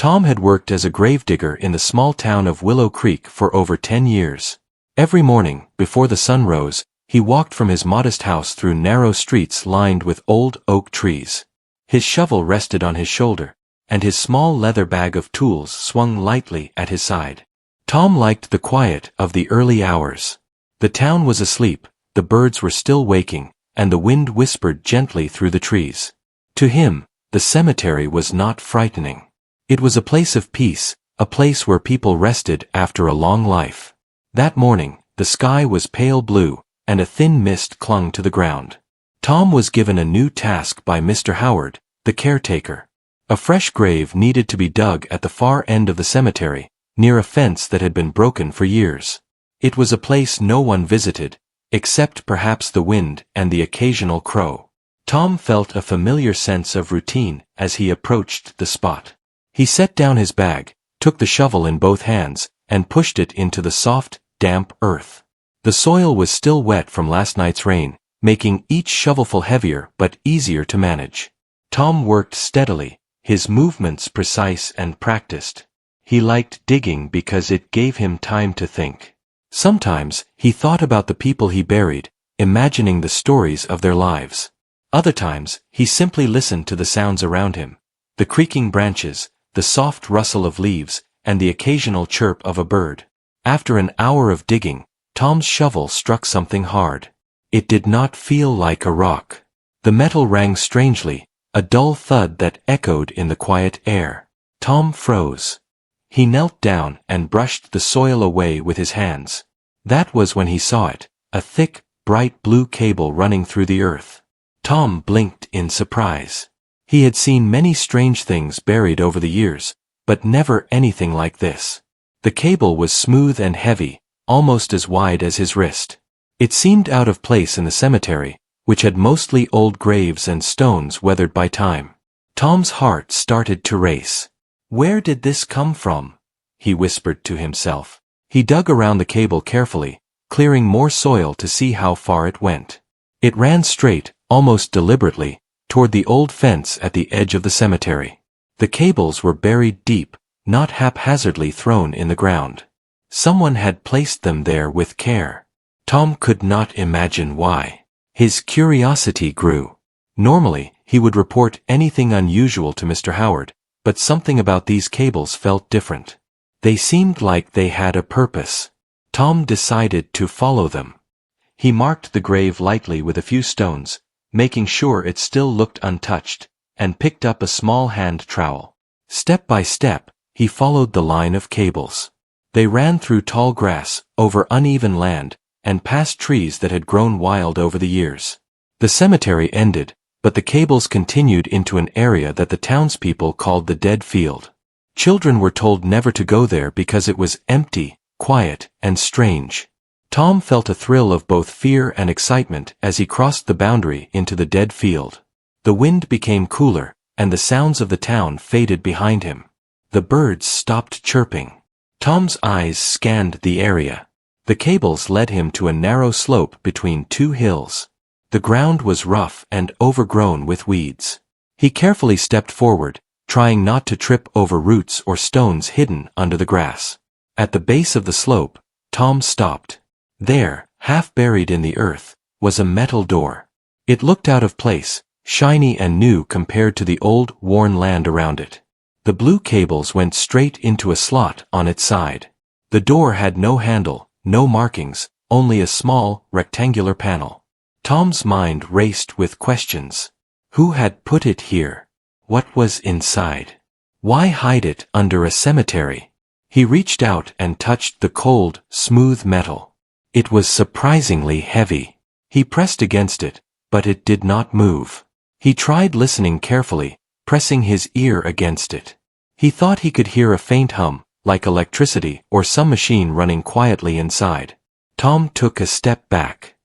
Tom had worked as a gravedigger in the small town of Willow Creek for over 10 years. Every morning, before the sun rose, he walked from his modest house through narrow streets lined with old oak trees. His shovel rested on his shoulder, and his small leather bag of tools swung lightly at his side. Tom liked the quiet of the early hours. The town was asleep, the birds were still waking, and the wind whispered gently through the trees. To him, the cemetery was not frightening. It was a place of peace, a place where people rested after a long life. That morning, the sky was pale blue, and a thin mist clung to the ground. Tom was given a new task by Mr. Howard, the caretaker. A fresh grave needed to be dug at the far end of the cemetery, near a fence that had been broken for years. It was a place no one visited, except perhaps the wind and the occasional crow. Tom felt a familiar sense of routine as he approached the spot. He set down his bag, took the shovel in both hands, and pushed it into the soft, damp earth. The soil was still wet from last night's rain, making each shovelful heavier but easier to manage. Tom worked steadily, his movements precise and practiced. He liked digging because it gave him time to think. Sometimes, he thought about the people he buried, imagining the stories of their lives. Other times, he simply listened to the sounds around him, the creaking branches, the soft rustle of leaves, and the occasional chirp of a bird. After an hour of digging, Tom's shovel struck something hard. It did not feel like a rock. The metal rang strangely, a dull thud that echoed in the quiet air. Tom froze. He knelt down and brushed the soil away with his hands. That was when he saw it, a thick, bright blue cable running through the earth. Tom blinked in surprise. He had seen many strange things buried over the years, but never anything like this. The cable was smooth and heavy, almost as wide as his wrist. It seemed out of place in the cemetery, which had mostly old graves and stones weathered by time. Tom's heart started to race. "Where did this come from?" he whispered to himself. He dug around the cable carefully, clearing more soil to see how far it went. It ran straight, almost deliberately, toward the old fence at the edge of the cemetery. The cables were buried deep, not haphazardly thrown in the ground. Someone had placed them there with care. Tom could not imagine why. His curiosity grew. Normally, he would report anything unusual to Mr. Howard, but something about these cables felt different. They seemed like they had a purpose. Tom decided to follow them. He marked the grave lightly with a few stones, making sure it still looked untouched, and picked up a small hand trowel. Step by step, he followed the line of cables. They ran through tall grass, over uneven land, and past trees that had grown wild over the years. The cemetery ended, but the cables continued into an area that the townspeople called the dead field. Children were told never to go there because it was empty, quiet, and strange. Tom felt a thrill of both fear and excitement as he crossed the boundary into the dead field. The wind became cooler, and the sounds of the town faded behind him. The birds stopped chirping. Tom's eyes scanned the area. The cables led him to a narrow slope between two hills. The ground was rough and overgrown with weeds. He carefully stepped forward, trying not to trip over roots or stones hidden under the grass. At the base of the slope, Tom stopped. There, half buried in the earth, was a metal door. It looked out of place, shiny and new compared to the old, worn land around it. The blue cables went straight into a slot on its side. The door had no handle, no markings, only a small, rectangular panel. Tom's mind raced with questions. Who had put it here? What was inside? Why hide it under a cemetery? He reached out and touched the cold, smooth metal. It was surprisingly heavy. He pressed against it, but it did not move. He tried listening carefully, pressing his ear against it. He thought he could hear a faint hum, like electricity or some machine running quietly inside. Tom took a step back.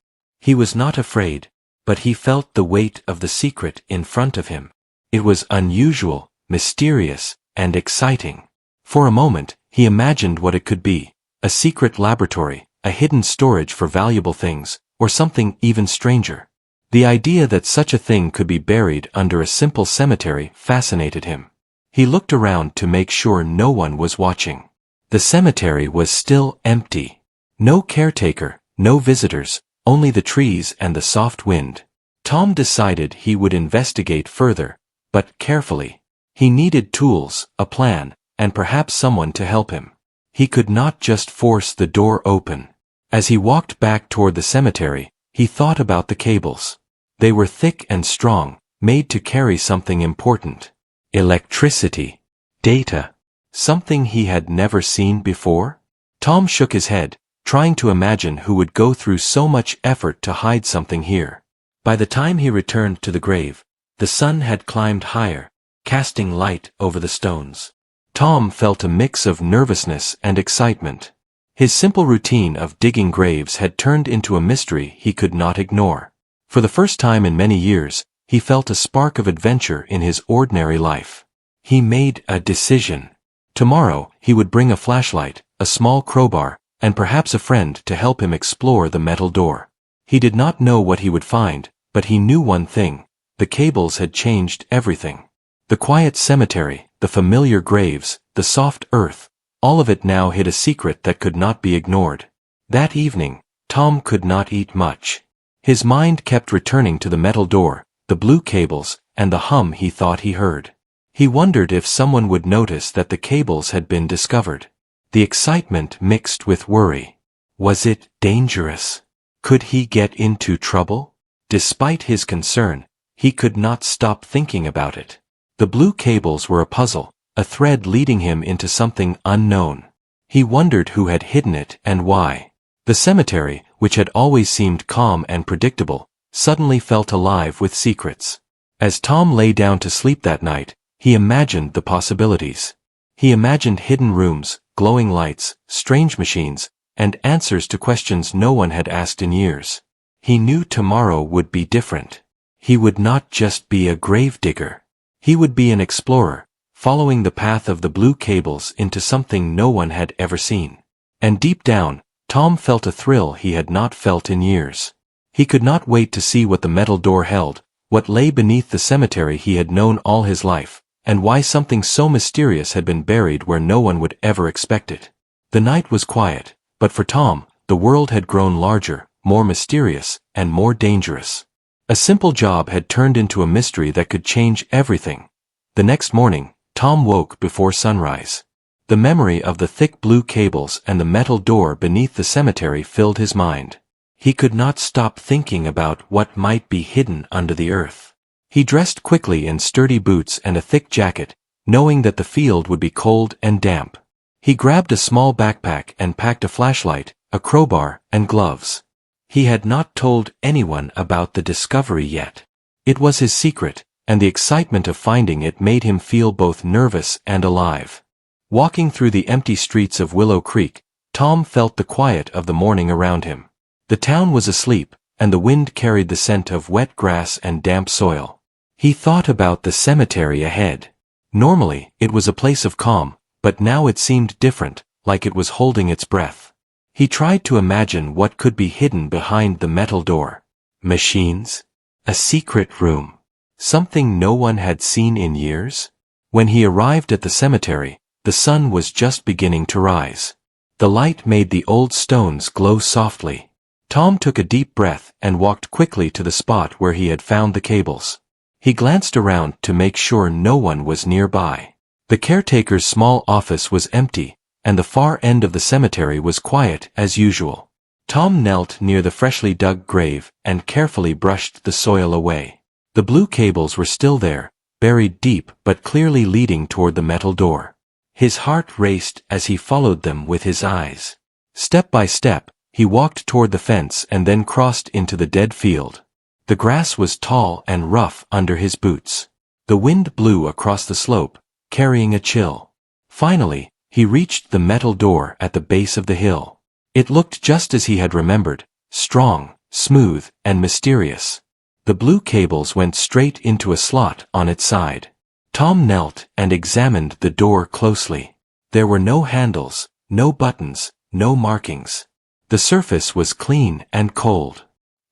He was not afraid, but he felt the weight of the secret in front of him. It was unusual, mysterious, and exciting. For a moment, he imagined what it could be: a secret laboratory, a hidden storage for valuable things, or something even stranger. The idea that such a thing could be buried under a simple cemetery fascinated him. He looked around to make sure no one was watching. The cemetery was still empty. No caretaker, no visitors, only the trees and the soft wind. Tom decided he would investigate further, but carefully. He needed tools, a plan, and perhaps someone to help him. He could not just force the door open. As he walked back toward the cemetery, he thought about the cables. They were thick and strong, made to carry something important. Electricity. Data. Something he had never seen before? Tom shook his head, trying to imagine who would go through so much effort to hide something here. By the time he returned to the grave, the sun had climbed higher, casting light over the stones. Tom felt a mix of nervousness and excitement. His simple routine of digging graves had turned into a mystery he could not ignore. For the first time in many years, he felt a spark of adventure in his ordinary life. He made a decision. Tomorrow, he would bring a flashlight, a small crowbar, and perhaps a friend to help him explore the metal door. He did not know what he would find, but he knew one thing: the cables had changed everything. The quiet cemetery, the familiar graves, the soft earth, all of it now hid a secret that could not be ignored. That evening, Tom could not eat much. His mind kept returning to the metal door, the blue cables, and the hum he thought he heard. He wondered if someone would notice that the cables had been discovered. The excitement mixed with worry. Was it dangerous? Could he get into trouble? Despite his concern, he could not stop thinking about it. The blue cables were a puzzle, a thread leading him into something unknown. He wondered who had hidden it and why. The cemetery, which had always seemed calm and predictable, suddenly felt alive with secrets. As Tom lay down to sleep that night, he imagined the possibilities. He imagined hidden rooms, glowing lights, strange machines, and answers to questions no one had asked in years. He knew tomorrow would be different. He would not just be a gravedigger. He would be an explorer, following the path of the blue cables into something no one had ever seen. And deep down, Tom felt a thrill he had not felt in years. He could not wait to see what the metal door held, what lay beneath the cemetery he had known all his life, and why something so mysterious had been buried where no one would ever expect it. The night was quiet, but for Tom, the world had grown larger, more mysterious, and more dangerous. A simple job had turned into a mystery that could change everything. The next morning, Tom woke before sunrise. The memory of the thick blue cables and the metal door beneath the cemetery filled his mind. He could not stop thinking about what might be hidden under the earth. He dressed quickly in sturdy boots and a thick jacket, knowing that the field would be cold and damp. He grabbed a small backpack and packed a flashlight, a crowbar, and gloves. He had not told anyone about the discovery yet. It was his secret, and the excitement of finding it made him feel both nervous and alive. Walking through the empty streets of Willow Creek, Tom felt the quiet of the morning around him. The town was asleep, and the wind carried the scent of wet grass and damp soil. He thought about the cemetery ahead. Normally, it was a place of calm, but now it seemed different, like it was holding its breath. He tried to imagine what could be hidden behind the metal door. Machines? A secret room? Something no one had seen in years? When he arrived at the cemetery, the sun was just beginning to rise. The light made the old stones glow softly. Tom took a deep breath and walked quickly to the spot where he had found the cables. He glanced around to make sure no one was nearby. The caretaker's small office was empty, and the far end of the cemetery was quiet as usual. Tom knelt near the freshly dug grave and carefully brushed the soil away. The blue cables were still there, buried deep but clearly leading toward the metal door. His heart raced as he followed them with his eyes. Step by step, he walked toward the fence and then crossed into the dead field. The grass was tall and rough under his boots. The wind blew across the slope, carrying a chill. Finally, he reached the metal door at the base of the hill. It looked just as he had remembered, strong, smooth, and mysterious. The blue cables went straight into a slot on its side. Tom knelt and examined the door closely. There were no handles, no buttons, no markings. The surface was clean and cold.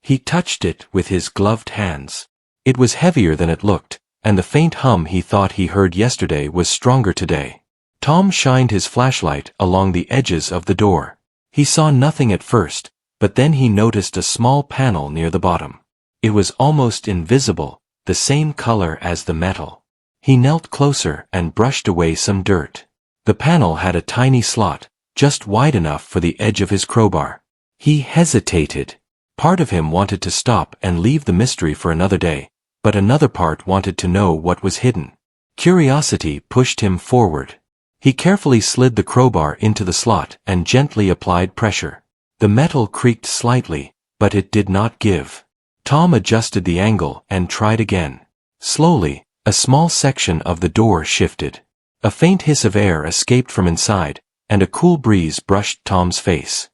He touched it with his gloved hands. It was heavier than it looked, and the faint hum he thought he heard yesterday was stronger today. Tom shined his flashlight along the edges of the door. He saw nothing at first, but then he noticed a small panel near the bottom. It was almost invisible, the same color as the metal. He knelt closer and brushed away some dirt. The panel had a tiny slot, just wide enough for the edge of his crowbar. He hesitated. Part of him wanted to stop and leave the mystery for another day, but another part wanted to know what was hidden. Curiosity pushed him forward. He carefully slid the crowbar into the slot and gently applied pressure. The metal creaked slightly, but it did not give. Tom adjusted the angle and tried again. Slowly, a small section of the door shifted. A faint hiss of air escaped from inside, and a cool breeze brushed Tom's face.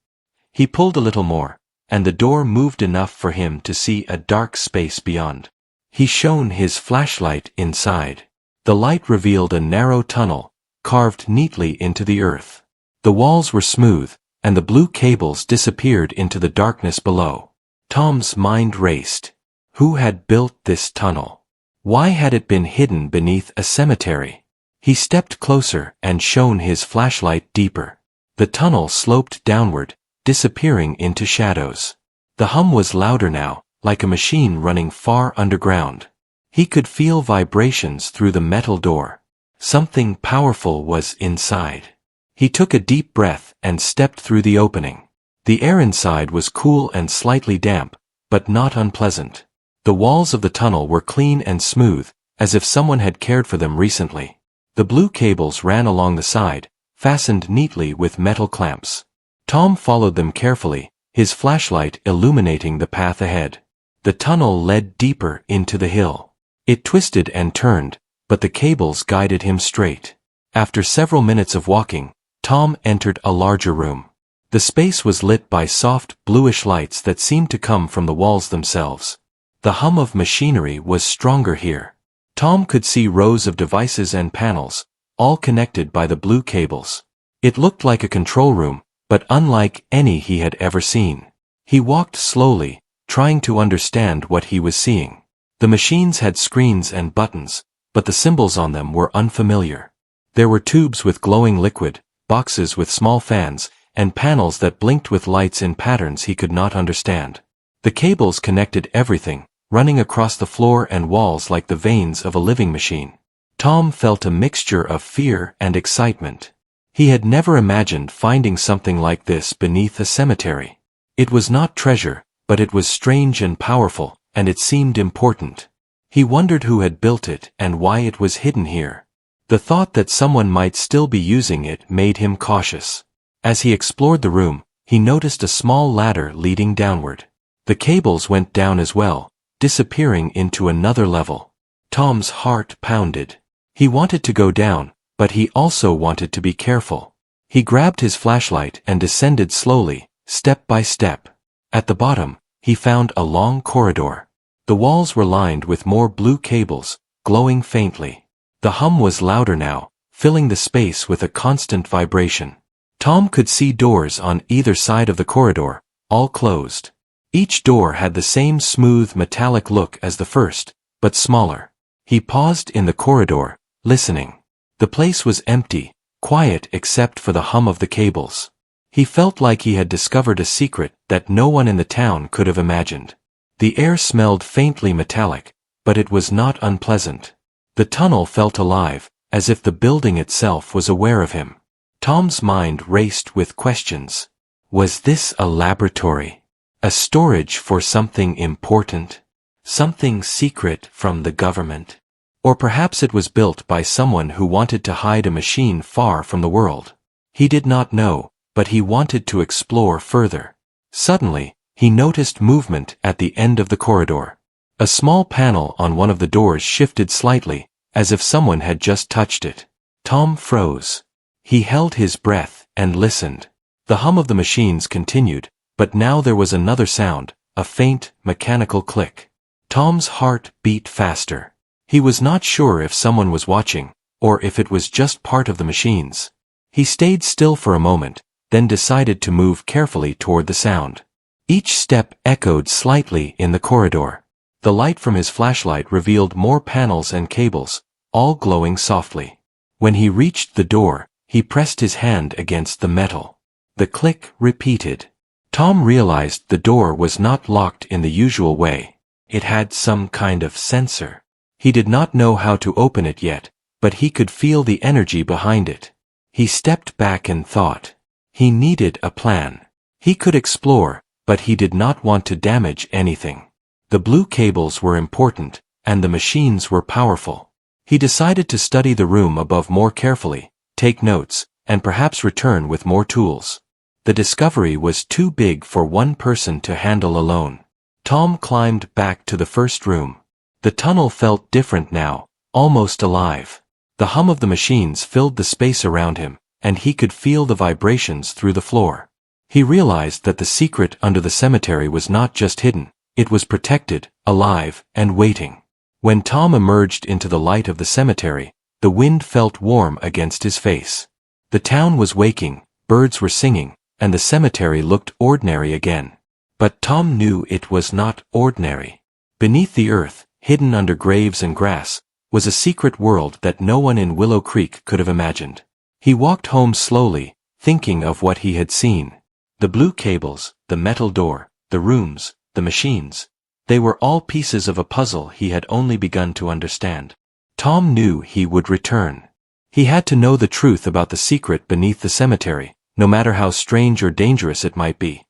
He pulled a little more, and the door moved enough for him to see a dark space beyond. He shone his flashlight inside. The light revealed a narrow tunnel, carved neatly into the earth. The walls were smooth, and the blue cables disappeared into the darkness below. Tom's mind raced. Who had built this tunnel? Why had it been hidden beneath a cemetery? He stepped closer and shone his flashlight deeper. The tunnel sloped downward, disappearing into shadows. The hum was louder now, like a machine running far underground. He could feel vibrations through the metal door. Something powerful was inside. He took a deep breath and stepped through the opening. The air inside was cool and slightly damp, but not unpleasant. The walls of the tunnel were clean and smooth, as if someone had cared for them recently. The blue cables ran along the side, fastened neatly with metal clamps. Tom followed them carefully, his flashlight illuminating the path ahead. The tunnel led deeper into the hill. It twisted and turned, but the cables guided him straight. After several minutes of walking, Tom entered a larger room. The space was lit by soft, bluish lights that seemed to come from the walls themselves. The hum of machinery was stronger here. Tom could see rows of devices and panels, all connected by the blue cables. It looked like a control room, but unlike any he had ever seen. He walked slowly, trying to understand what he was seeing. The machines had screens and buttons, but the symbols on them were unfamiliar. There were tubes with glowing liquid, boxes with small fans, and panels that blinked with lights in patterns he could not understand. The cables connected everything, running across the floor and walls like the veins of a living machine. Tom felt a mixture of fear and excitement. He had never imagined finding something like this beneath a cemetery. It was not treasure, but it was strange and powerful, and it seemed important. He wondered who had built it and why it was hidden here. The thought that someone might still be using it made him cautious. As he explored the room, he noticed a small ladder leading downward. The cables went down as well, disappearing into another level. Tom's heart pounded. He wanted to go down, but he also wanted to be careful. He grabbed his flashlight and descended slowly, step by step. At the bottom, he found a long corridor. The walls were lined with more blue cables, glowing faintly. The hum was louder now, filling the space with a constant vibration. Tom could see doors on either side of the corridor, all closed. Each door had the same smooth metallic look as the first, but smaller. He paused in the corridor, listening. The place was empty, quiet except for the hum of the cables. He felt like he had discovered a secret that no one in the town could have imagined. The air smelled faintly metallic, but it was not unpleasant. The tunnel felt alive, as if the building itself was aware of him. Tom's mind raced with questions. Was this a laboratory? A storage for something important? Something secret from the government? Or perhaps it was built by someone who wanted to hide a machine far from the world. He did not know, but he wanted to explore further. Suddenly, he noticed movement at the end of the corridor. A small panel on one of the doors shifted slightly, as if someone had just touched it. Tom froze. He held his breath and listened. The hum of the machines continued, but now there was another sound, a faint, mechanical click. Tom's heart beat faster. He was not sure if someone was watching, or if it was just part of the machines. He stayed still for a moment, then decided to move carefully toward the sound. Each step echoed slightly in the corridor. The light from his flashlight revealed more panels and cables, all glowing softly. When he reached the door, he pressed his hand against the metal. The click repeated. Tom realized the door was not locked in the usual way. It had some kind of sensor. He did not know how to open it yet, but he could feel the energy behind it. He stepped back and thought. He needed a plan. He could explore, but he did not want to damage anything. The blue cables were important, and the machines were powerful. He decided to study the room above more carefully, take notes, and perhaps return with more tools. The discovery was too big for one person to handle alone. Tom climbed back to the first room. The tunnel felt different now, almost alive. The hum of the machines filled the space around him, and he could feel the vibrations through the floor. He realized that the secret under the cemetery was not just hidden, it was protected, alive, and waiting. When Tom emerged into the light of the cemetery, the wind felt warm against his face. The town was waking, birds were singing, and the cemetery looked ordinary again. But Tom knew it was not ordinary. Beneath the earth, hidden under graves and grass, was a secret world that no one in Willow Creek could have imagined. He walked home slowly, thinking of what he had seen. The blue cables, the metal door, the rooms, the machines. They were all pieces of a puzzle he had only begun to understand. Tom knew he would return. He had to know the truth about the secret beneath the cemetery, no matter how strange or dangerous it might be.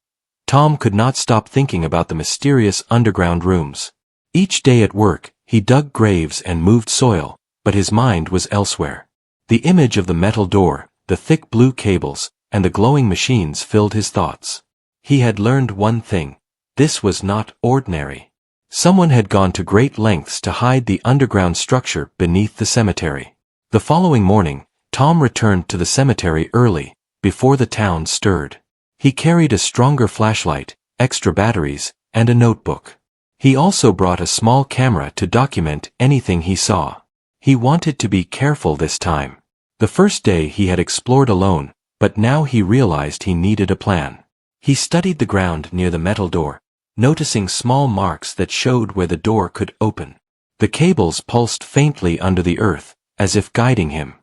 Tom could not stop thinking about the mysterious underground rooms. Each day at work, he dug graves and moved soil, but his mind was elsewhere. The image of the metal door, the thick blue cables, and the glowing machines filled his thoughts. He had learned one thing. This was not ordinary. Someone had gone to great lengths to hide the underground structure beneath the cemetery. The following morning, Tom returned to the cemetery early, before the town stirred. He carried a stronger flashlight, extra batteries, and a notebook. He also brought a small camera to document anything he saw. He wanted to be careful this time. The first day he had explored alone, but now he realized he needed a plan. He studied the ground near the metal door, noticing small marks that showed where the door could open. The cables pulsed faintly under the earth, as if guiding him.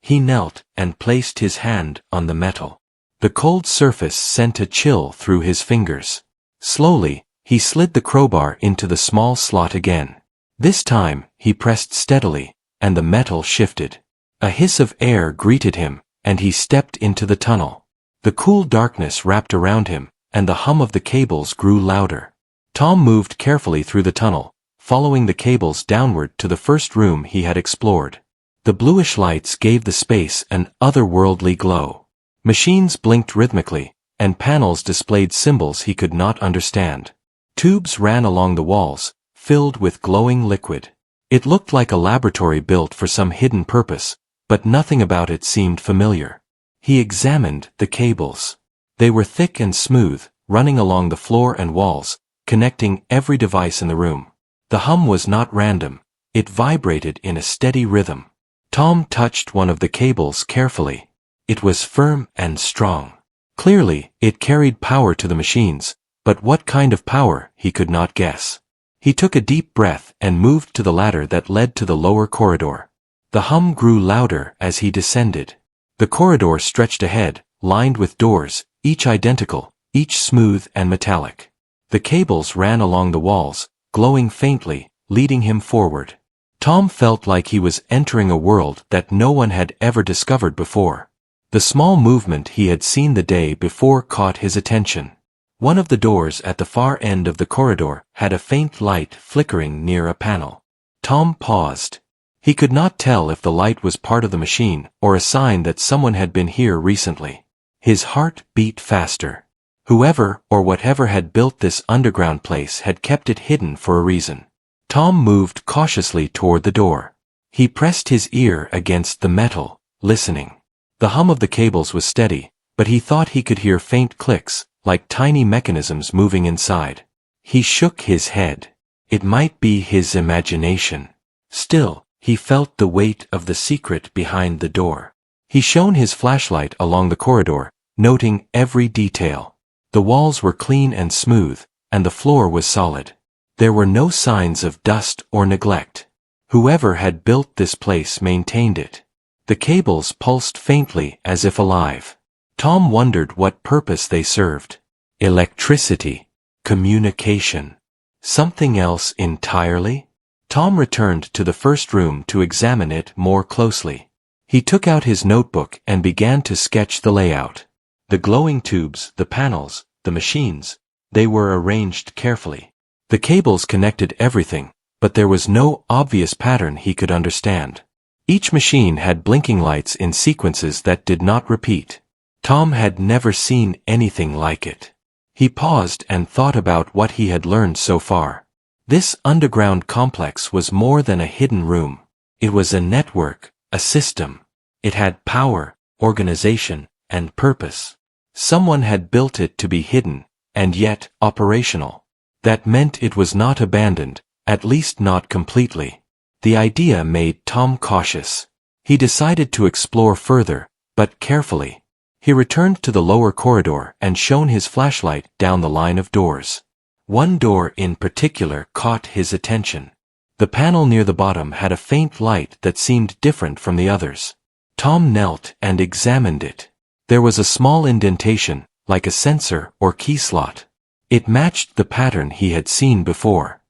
He knelt and placed his hand on the metal. The cold surface sent a chill through his fingers. Slowly, he slid the crowbar into the small slot again. This time, he pressed steadily, and the metal shifted. A hiss of air greeted him, and he stepped into the tunnel. The cool darkness wrapped around him, and the hum of the cables grew louder. Tom moved carefully through the tunnel, following the cables downward to the first room he had explored. The bluish lights gave the space an otherworldly glow. Machines blinked rhythmically, and panels displayed symbols he could not understand. Tubes ran along the walls, filled with glowing liquid. It looked like a laboratory built for some hidden purpose, but nothing about it seemed familiar. He examined the cables. They were thick and smooth, running along the floor and walls, connecting every device in the room. The hum was not random, it vibrated in a steady rhythm. Tom touched one of the cables carefully. It was firm and strong. Clearly, it carried power to the machines, but what kind of power he could not guess. He took a deep breath and moved to the ladder that led to the lower corridor. The hum grew louder as he descended. The corridor stretched ahead, lined with doors, each identical, each smooth and metallic. The cables ran along the walls, glowing faintly, leading him forward. Tom felt like he was entering a world that no one had ever discovered before. The small movement he had seen the day before caught his attention. One of the doors at the far end of the corridor had a faint light flickering near a panel. Tom paused. He could not tell if the light was part of the machine or a sign that someone had been here recently. His heart beat faster. Whoever or whatever had built this underground place had kept it hidden for a reason. Tom moved cautiously toward the door. He pressed his ear against the metal, listening. The hum of the cables was steady, but he thought he could hear faint clicks, like tiny mechanisms moving inside. He shook his head. It might be his imagination. Still, he felt the weight of the secret behind the door. He shone his flashlight along the corridor, noting every detail. The walls were clean and smooth, and the floor was solid. There were no signs of dust or neglect. Whoever had built this place maintained it. The cables pulsed faintly as if alive. Tom wondered what purpose they served. Electricity. Communication. Something else entirely? Tom returned to the first room to examine it more closely. He took out his notebook and began to sketch the layout. The glowing tubes, the panels, the machines, they were arranged carefully. The cables connected everything, but there was no obvious pattern he could understand. Each machine had blinking lights in sequences that did not repeat. Tom had never seen anything like it. He paused and thought about what he had learned so far. This underground complex was more than a hidden room. It was a network, a system. It had power, organization, and purpose. Someone had built it to be hidden, and yet operational. That meant it was not abandoned, at least not completely. The idea made Tom cautious. He decided to explore further, but carefully. He returned to the lower corridor and shone his flashlight down the line of doors. One door in particular caught his attention. The panel near the bottom had a faint light that seemed different from the others. Tom knelt and examined it. There was a small indentation, like a sensor or key slot. It matched the pattern he had seen before.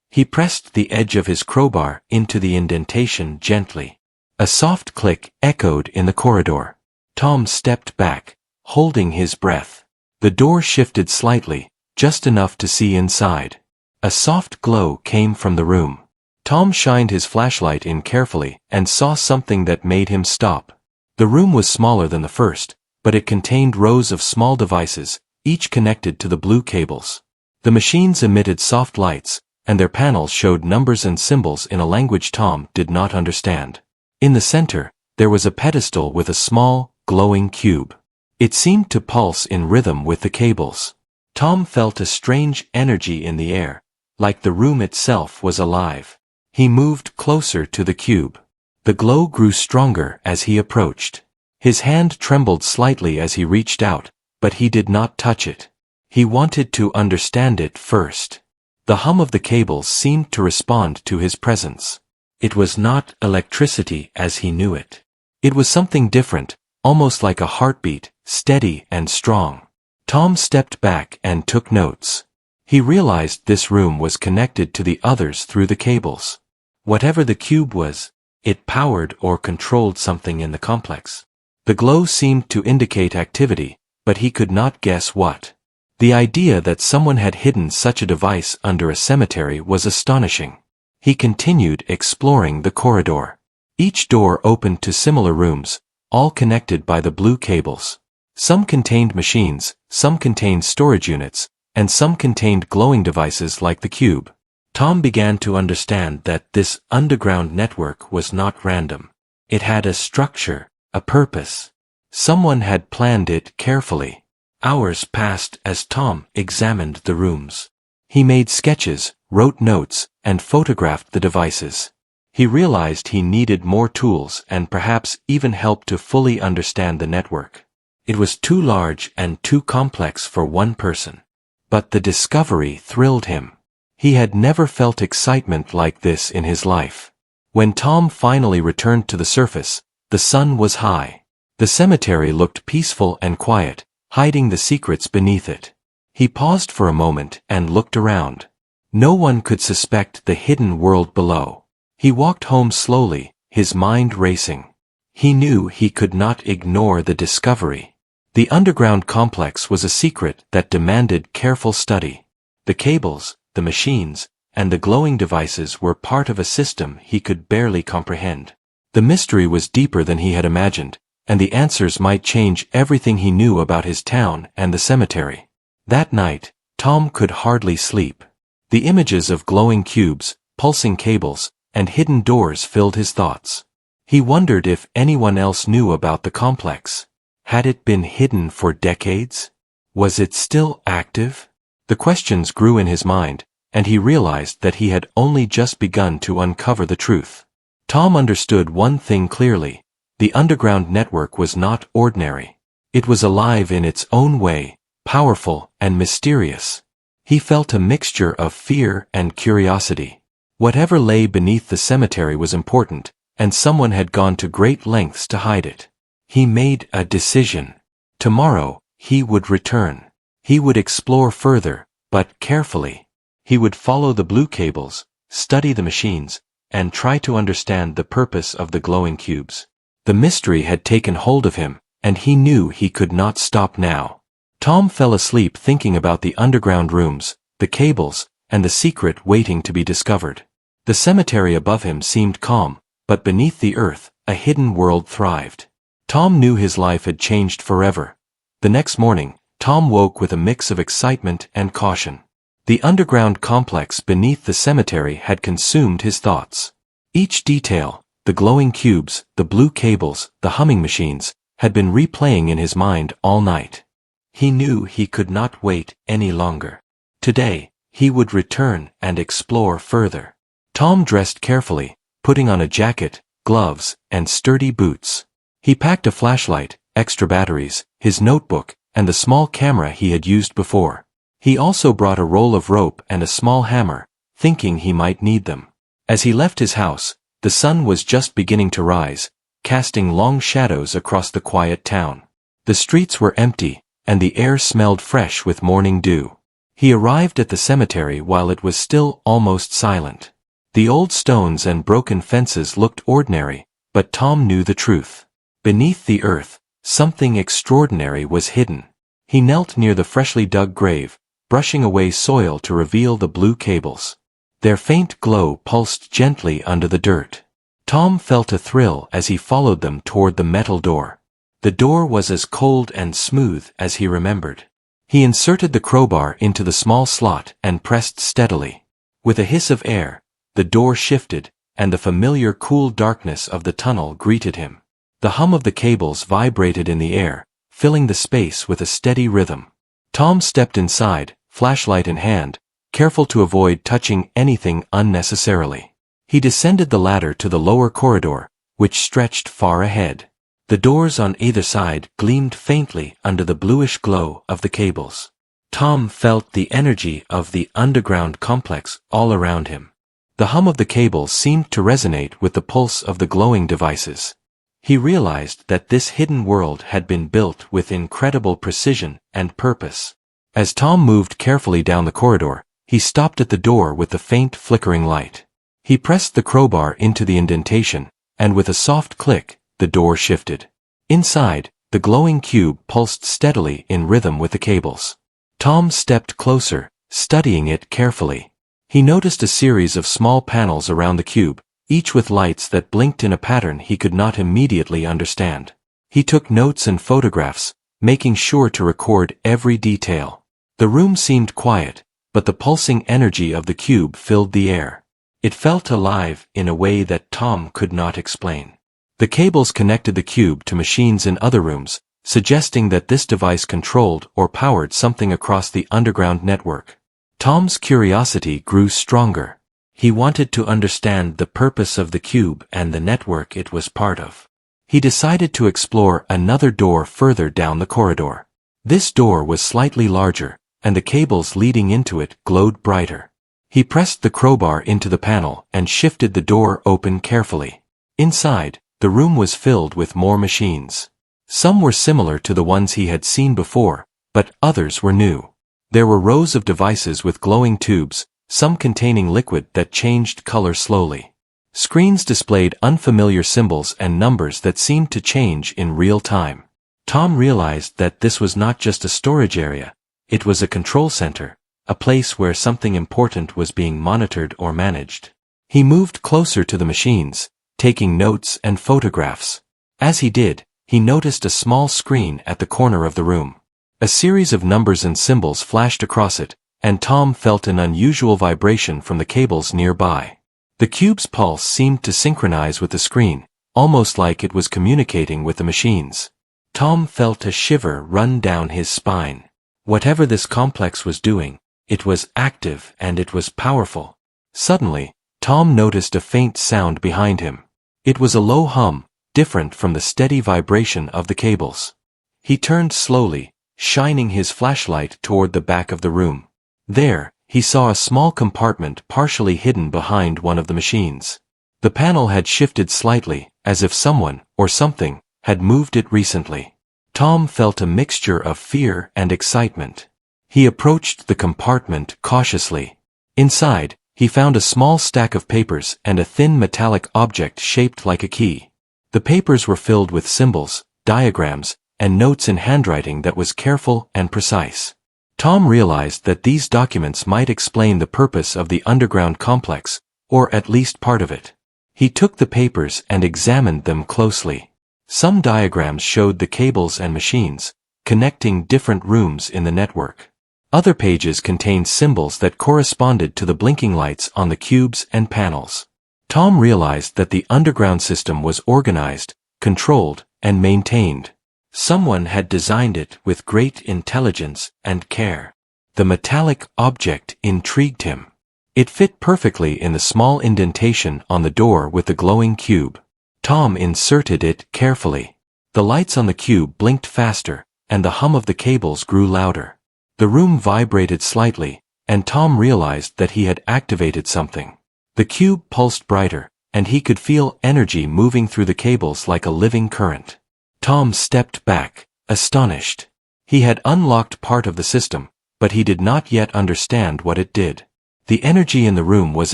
He pressed the edge of his crowbar into the indentation gently. A soft click echoed in the corridor. Tom stepped back, holding his breath. The door shifted slightly, just enough to see inside. A soft glow came from the room. Tom shined his flashlight in carefully and saw something that made him stop. The room was smaller than the first, but it contained rows of small devices, each connected to the blue cables. The machines emitted soft lights, and their panels showed numbers and symbols in a language Tom did not understand. In the center, there was a pedestal with a small, glowing cube. It seemed to pulse in rhythm with the cables. Tom felt a strange energy in the air, like the room itself was alive. He moved closer to the cube. The glow grew stronger as he approached. His hand trembled slightly as he reached out, but he did not touch it. He wanted to understand it first. The hum of the cables seemed to respond to his presence. It was not electricity as he knew it. It was something different, almost like a heartbeat, steady and strong. Tom stepped back and took notes. He realized this room was connected to the others through the cables. Whatever the cube was, it powered or controlled something in the complex. The glow seemed to indicate activity, but he could not guess what. The idea that someone had hidden such a device under a cemetery was astonishing. He continued exploring the corridor. Each door opened to similar rooms, all connected by the blue cables. Some contained machines, some contained storage units, and some contained glowing devices like the cube. Tom began to understand that this underground network was not random. It had a structure, a purpose. Someone had planned it carefully. Hours passed as Tom examined the rooms. He made sketches, wrote notes, and photographed the devices. He realized he needed more tools and perhaps even help to fully understand the network. It was too large and too complex for one person. But the discovery thrilled him. He had never felt excitement like this in his life. When Tom finally returned to the surface, the sun was high. The cemetery looked peaceful and quiet, hiding the secrets beneath it. He paused for a moment and looked around. No one could suspect the hidden world below. He walked home slowly, his mind racing. He knew he could not ignore the discovery. The underground complex was a secret that demanded careful study. The cables, the machines, and the glowing devices were part of a system he could barely comprehend. The mystery was deeper than he had imagined, and the answers might change everything he knew about his town and the cemetery. That night, Tom could hardly sleep. The images of glowing cubes, pulsing cables, and hidden doors filled his thoughts. He wondered if anyone else knew about the complex. Had it been hidden for decades? Was it still active? The questions grew in his mind, and he realized that he had only just begun to uncover the truth. Tom understood one thing clearly. The underground network was not ordinary. It was alive in its own way, powerful and mysterious. He felt a mixture of fear and curiosity. Whatever lay beneath the cemetery was important, and someone had gone to great lengths to hide it. He made a decision. Tomorrow, he would return. He would explore further, but carefully. He would follow the blue cables, study the machines, and try to understand the purpose of the glowing cubes. The mystery had taken hold of him, and he knew he could not stop now. Tom fell asleep thinking about the underground rooms, the cables, and the secret waiting to be discovered. The cemetery above him seemed calm, but beneath the earth, a hidden world thrived. Tom knew his life had changed forever. The next morning, Tom woke with a mix of excitement and caution. The underground complex beneath the cemetery had consumed his thoughts. Each detail, the glowing cubes, the blue cables, the humming machines, had been replaying in his mind all night. He knew he could not wait any longer. Today, he would return and explore further. Tom dressed carefully, putting on a jacket, gloves, and sturdy boots. He packed a flashlight, extra batteries, his notebook, and the small camera he had used before. He also brought a roll of rope and a small hammer, thinking he might need them. As he left his house, the sun was just beginning to rise, casting long shadows across the quiet town. The streets were empty, and the air smelled fresh with morning dew. He arrived at the cemetery while it was still almost silent. The old stones and broken fences looked ordinary, but Tom knew the truth. Beneath the earth, something extraordinary was hidden. He knelt near the freshly dug grave, brushing away soil to reveal the blue cables. Their faint glow pulsed gently under the dirt. Tom felt a thrill as he followed them toward the metal door. The door was as cold and smooth as he remembered. He inserted the crowbar into the small slot and pressed steadily. With a hiss of air, the door shifted, and the familiar cool darkness of the tunnel greeted him. The hum of the cables vibrated in the air, filling the space with a steady rhythm. Tom stepped inside, flashlight in hand, careful to avoid touching anything unnecessarily. He descended the ladder to the lower corridor, which stretched far ahead. The doors on either side gleamed faintly under the bluish glow of the cables. Tom felt the energy of the underground complex all around him. The hum of the cables seemed to resonate with the pulse of the glowing devices. He realized that this hidden world had been built with incredible precision and purpose. As Tom moved carefully down the corridor, he stopped at the door with the faint flickering light. He pressed the crowbar into the indentation, and with a soft click, the door shifted. Inside, the glowing cube pulsed steadily in rhythm with the cables. Tom stepped closer, studying it carefully. He noticed a series of small panels around the cube, each with lights that blinked in a pattern he could not immediately understand. He took notes and photographs, making sure to record every detail. The room seemed quiet, but the pulsing energy of the cube filled the air. It felt alive in a way that Tom could not explain. The cables connected the cube to machines in other rooms, suggesting that this device controlled or powered something across the underground network. Tom's curiosity grew stronger. He wanted to understand the purpose of the cube and the network it was part of. He decided to explore another door further down the corridor. This door was slightly larger, and the cables leading into it glowed brighter. He pressed the crowbar into the panel and shifted the door open carefully. Inside, the room was filled with more machines. Some were similar to the ones he had seen before, but others were new. There were rows of devices with glowing tubes, some containing liquid that changed color slowly. Screens displayed unfamiliar symbols and numbers that seemed to change in real time. Tom realized that this was not just a storage area. It was a control center, a place where something important was being monitored or managed. He moved closer to the machines, taking notes and photographs. As he did, he noticed a small screen at the corner of the room. A series of numbers and symbols flashed across it, and Tom felt an unusual vibration from the cables nearby. The cube's pulse seemed to synchronize with the screen, almost like it was communicating with the machines. Tom felt a shiver run down his spine. Whatever this complex was doing, it was active and it was powerful. Suddenly, Tom noticed a faint sound behind him. It was a low hum, different from the steady vibration of the cables. He turned slowly, shining his flashlight toward the back of the room. There, he saw a small compartment partially hidden behind one of the machines. The panel had shifted slightly, as if someone, or something, had moved it recently. Tom felt a mixture of fear and excitement. He approached the compartment cautiously. Inside, he found a small stack of papers and a thin metallic object shaped like a key. The papers were filled with symbols, diagrams, and notes in handwriting that was careful and precise. Tom realized that these documents might explain the purpose of the underground complex, or at least part of it. He took the papers and examined them closely. Some diagrams showed the cables and machines, connecting different rooms in the network. Other pages contained symbols that corresponded to the blinking lights on the cubes and panels. Tom realized that the underground system was organized, controlled, and maintained. Someone had designed it with great intelligence and care. The metallic object intrigued him. It fit perfectly in the small indentation on the door with the glowing cube. Tom inserted it carefully. The lights on the cube blinked faster, and the hum of the cables grew louder. The room vibrated slightly, and Tom realized that he had activated something. The cube pulsed brighter, and he could feel energy moving through the cables like a living current. Tom stepped back, astonished. He had unlocked part of the system, but he did not yet understand what it did. The energy in the room was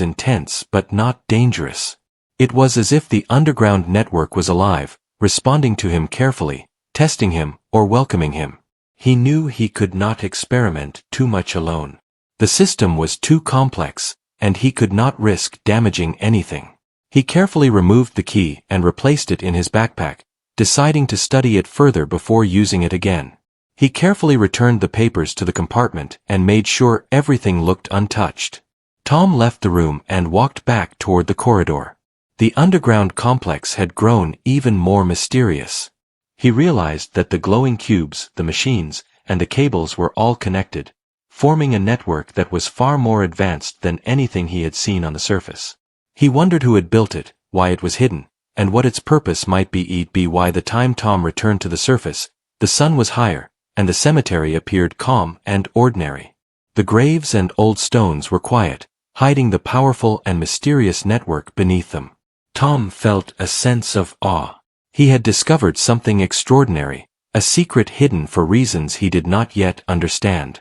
intense but not dangerous. It was as if the underground network was alive, responding to him carefully, testing him, or welcoming him. He knew he could not experiment too much alone. The system was too complex, and he could not risk damaging anything. He carefully removed the key and replaced it in his backpack, deciding to study it further before using it again. He carefully returned the papers to the compartment and made sure everything looked untouched. Tom left the room and walked back toward the corridor. The underground complex had grown even more mysterious. He realized that the glowing cubes, the machines, and the cables were all connected, forming a network that was far more advanced than anything he had seen on the surface. He wondered who had built it, why it was hidden, and what its purpose might be. By the time Tom returned to the surface, the sun was higher, and the cemetery appeared calm and ordinary. The graves and old stones were quiet, hiding the powerful and mysterious network beneath them. Tom felt a sense of awe. He had discovered something extraordinary, a secret hidden for reasons he did not yet understand.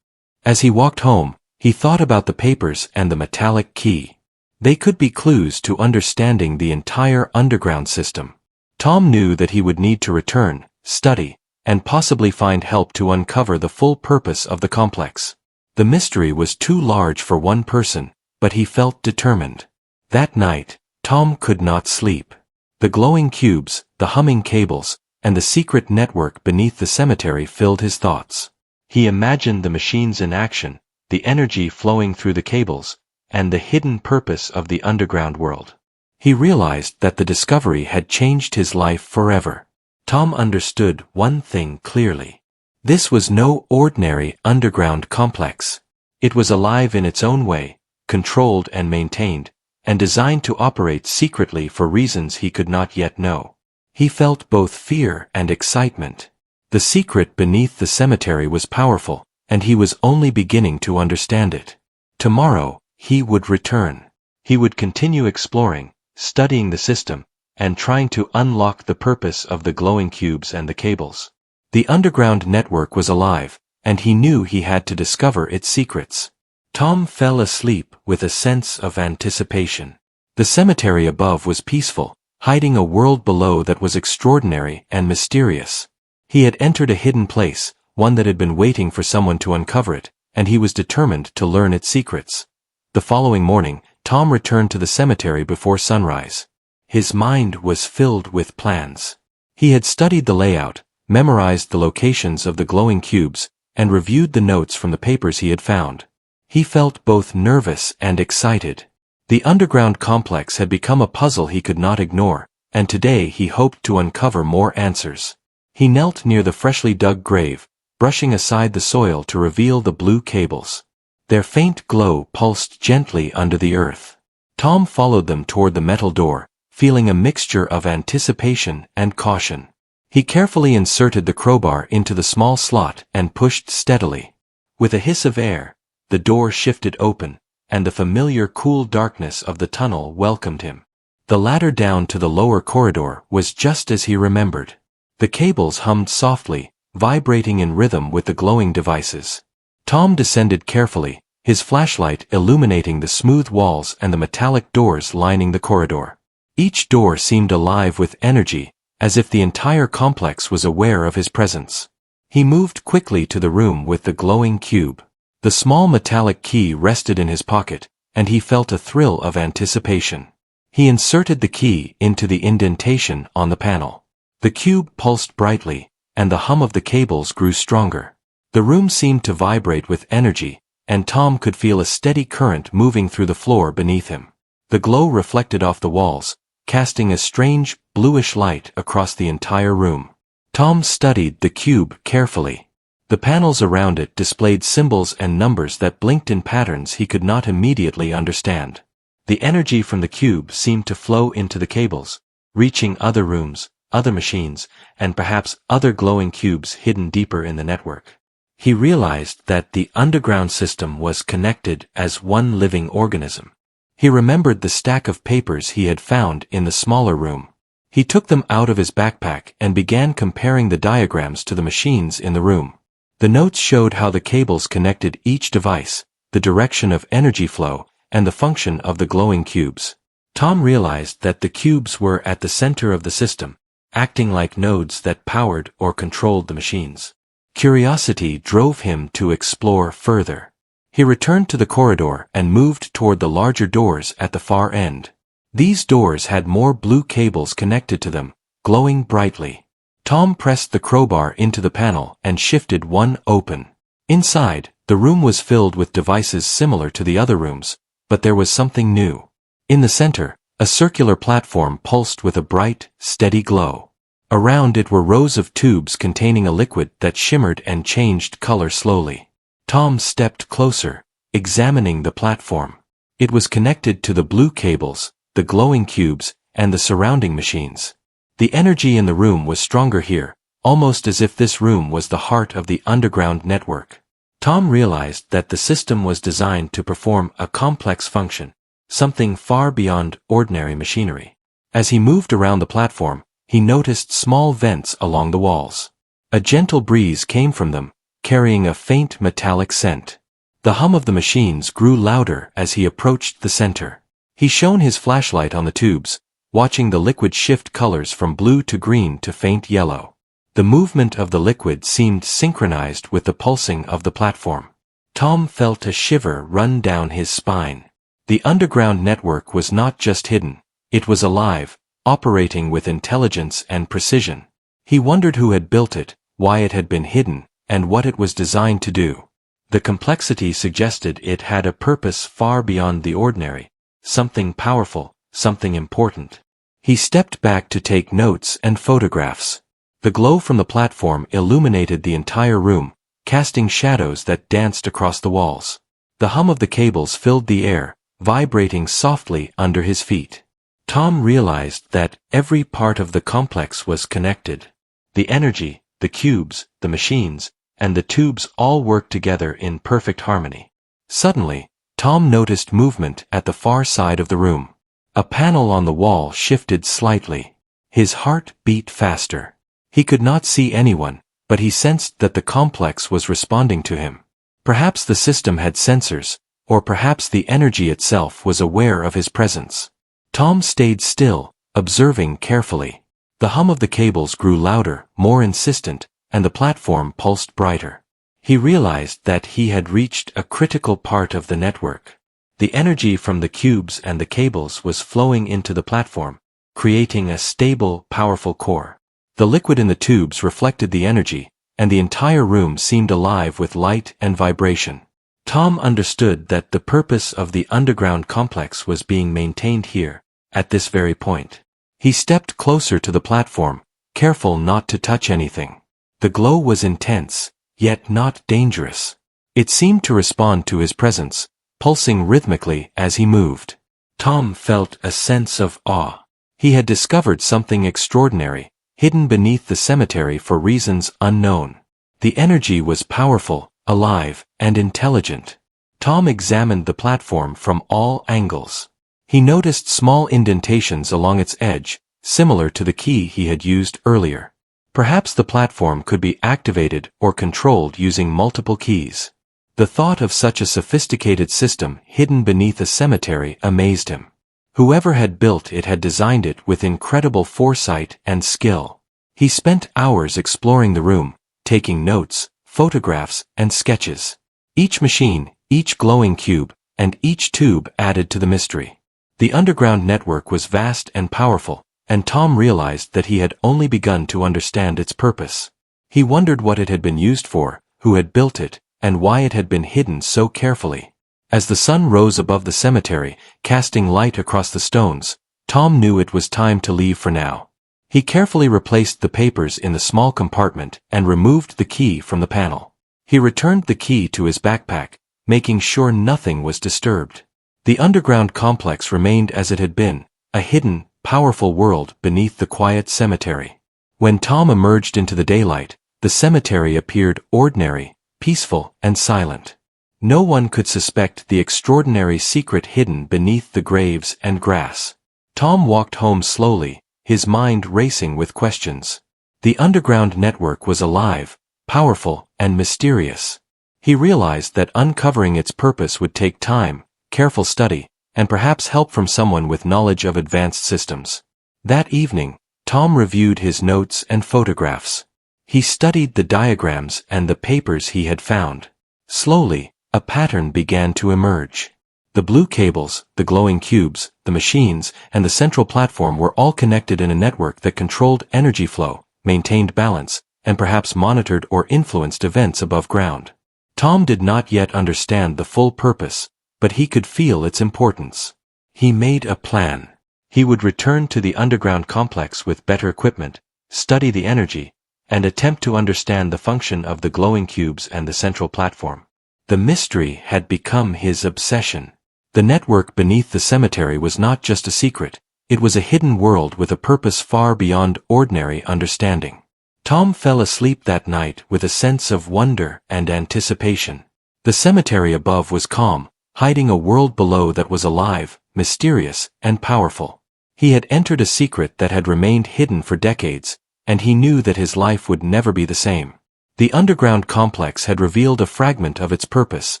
As he walked home, he thought about the papers and the metallic key. They could be clues to understanding the entire underground system. Tom knew that he would need to return, study, and possibly find help to uncover the full purpose of the complex. The mystery was too large for one person, but he felt determined. That night, Tom could not sleep. The glowing cubes, the humming cables, and the secret network beneath the cemetery filled his thoughts. He imagined the machines in action, the energy flowing through the cables, and the hidden purpose of the underground world. He realized that the discovery had changed his life forever. Tom understood one thing clearly. This was no ordinary underground complex. It was alive in its own way, controlled and maintained, and designed to operate secretly for reasons he could not yet know. He felt both fear and excitement. The secret beneath the cemetery was powerful, and he was only beginning to understand it. Tomorrow, he would return. He would continue exploring, studying the system, and trying to unlock the purpose of the glowing cubes and the cables. The underground network was alive, and he knew he had to discover its secrets. Tom fell asleep with a sense of anticipation. The cemetery above was peaceful, hiding a world below that was extraordinary and mysterious. He had entered a hidden place, one that had been waiting for someone to uncover it, and he was determined to learn its secrets. The following morning, Tom returned to the cemetery before sunrise. His mind was filled with plans. He had studied the layout, memorized the locations of the glowing cubes, and reviewed the notes from the papers he had found. He felt both nervous and excited. The underground complex had become a puzzle he could not ignore, and today he hoped to uncover more answers. He knelt near the freshly dug grave, brushing aside the soil to reveal the blue cables. Their faint glow pulsed gently under the earth. Tom followed them toward the metal door, feeling a mixture of anticipation and caution. He carefully inserted the crowbar into the small slot and pushed steadily. With a hiss of air, the door shifted open, and the familiar cool darkness of the tunnel welcomed him. The ladder down to the lower corridor was just as he remembered. The cables hummed softly, vibrating in rhythm with the glowing devices. Tom descended carefully, his flashlight illuminating the smooth walls and the metallic doors lining the corridor. Each door seemed alive with energy, as if the entire complex was aware of his presence. He moved quickly to the room with the glowing cube. The small metallic key rested in his pocket, and he felt a thrill of anticipation. He inserted the key into the indentation on the panel. The cube pulsed brightly, and the hum of the cables grew stronger. The room seemed to vibrate with energy, and Tom could feel a steady current moving through the floor beneath him. The glow reflected off the walls, casting a strange, bluish light across the entire room. Tom studied the cube carefully. The panels around it displayed symbols and numbers that blinked in patterns he could not immediately understand. The energy from the cube seemed to flow into the cables, reaching other rooms, other machines, and perhaps other glowing cubes hidden deeper in the network. He realized that the underground system was connected as one living organism. He remembered the stack of papers he had found in the smaller room. He took them out of his backpack and began comparing the diagrams to the machines in the room. The notes showed how the cables connected each device, the direction of energy flow, and the function of the glowing cubes. Tom realized that the cubes were at the center of the system, acting like nodes that powered or controlled the machines. Curiosity drove him to explore further. He returned to the corridor and moved toward the larger doors at the far end. These doors had more blue cables connected to them, glowing brightly. Tom pressed the crowbar into the panel and shifted one open. Inside, the room was filled with devices similar to the other rooms, but there was something new. In the center, a circular platform pulsed with a bright, steady glow. Around it were rows of tubes containing a liquid that shimmered and changed color slowly. Tom stepped closer, examining the platform. It was connected to the blue cables, the glowing cubes, and the surrounding machines. The energy in the room was stronger here, almost as if this room was the heart of the underground network. Tom realized that the system was designed to perform a complex function, something far beyond ordinary machinery. As he moved around the platform, he noticed small vents along the walls. A gentle breeze came from them, carrying a faint metallic scent. The hum of the machines grew louder as he approached the center. He shone his flashlight on the tubes, watching the liquid shift colors from blue to green to faint yellow. The movement of the liquid seemed synchronized with the pulsing of the platform. Tom felt a shiver run down his spine. The underground network was not just hidden, it was alive, operating with intelligence and precision. He wondered who had built it, why it had been hidden, and what it was designed to do. The complexity suggested it had a purpose far beyond the ordinary, something powerful, something important. He stepped back to take notes and photographs. The glow from the platform illuminated the entire room, casting shadows that danced across the walls. The hum of the cables filled the air, vibrating softly under his feet. Tom realized that every part of the complex was connected. The energy, the cubes, the machines, and the tubes all worked together in perfect harmony. Suddenly, Tom noticed movement at the far side of the room. A panel on the wall shifted slightly. His heart beat faster. He could not see anyone, but he sensed that the complex was responding to him. Perhaps the system had sensors, or perhaps the energy itself was aware of his presence. Tom stayed still, observing carefully. The hum of the cables grew louder, more insistent, and the platform pulsed brighter. He realized that he had reached a critical part of the network. The energy from the cubes and the cables was flowing into the platform, creating a stable, powerful core. The liquid in the tubes reflected the energy, and the entire room seemed alive with light and vibration. Tom understood that the purpose of the underground complex was being maintained here, at this very point. He stepped closer to the platform, careful not to touch anything. The glow was intense, yet not dangerous. It seemed to respond to his presence, pulsing rhythmically as he moved. Tom felt a sense of awe. He had discovered something extraordinary, hidden beneath the cemetery for reasons unknown. The energy was powerful, alive, and intelligent. Tom examined the platform from all angles. He noticed small indentations along its edge, similar to the key he had used earlier. Perhaps the platform could be activated or controlled using multiple keys. The thought of such a sophisticated system hidden beneath a cemetery amazed him. Whoever had built it had designed it with incredible foresight and skill. He spent hours exploring the room, taking notes, photographs, and sketches. Each machine, each glowing cube, and each tube added to the mystery. The underground network was vast and powerful, and Tom realized that he had only begun to understand its purpose. He wondered what it had been used for, who had built it, and why it had been hidden so carefully. As the sun rose above the cemetery, casting light across the stones, Tom knew it was time to leave for now. He carefully replaced the papers in the small compartment and removed the key from the panel. He returned the key to his backpack, making sure nothing was disturbed. The underground complex remained as it had been, a hidden, powerful world beneath the quiet cemetery. When Tom emerged into the daylight, the cemetery appeared ordinary, peaceful, and silent. No one could suspect the extraordinary secret hidden beneath the graves and grass. Tom walked home slowly, his mind racing with questions. The underground network was alive, powerful, and mysterious. He realized that uncovering its purpose would take time, careful study, and perhaps help from someone with knowledge of advanced systems. That evening, Tom reviewed his notes and photographs. He studied the diagrams and the papers he had found. Slowly, a pattern began to emerge. The blue cables, the glowing cubes, the machines, and the central platform were all connected in a network that controlled energy flow, maintained balance, and perhaps monitored or influenced events above ground. Tom did not yet understand the full purpose, but he could feel its importance. He made a plan. He would return to the underground complex with better equipment, study the energy, and attempt to understand the function of the glowing cubes and the central platform. The mystery had become his obsession. The network beneath the cemetery was not just a secret, it was a hidden world with a purpose far beyond ordinary understanding. Tom fell asleep that night with a sense of wonder and anticipation. The cemetery above was calm, hiding a world below that was alive, mysterious, and powerful. He had entered a secret that had remained hidden for decades, and he knew that his life would never be the same. The underground complex had revealed a fragment of its purpose,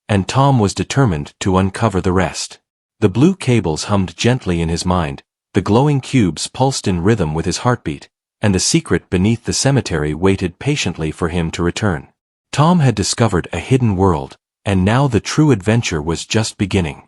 and Tom was determined to uncover the rest. The blue cables hummed gently in his mind, the glowing cubes pulsed in rhythm with his heartbeat, and the secret beneath the cemetery waited patiently for him to return. Tom had discovered a hidden world, and now the true adventure was just beginning.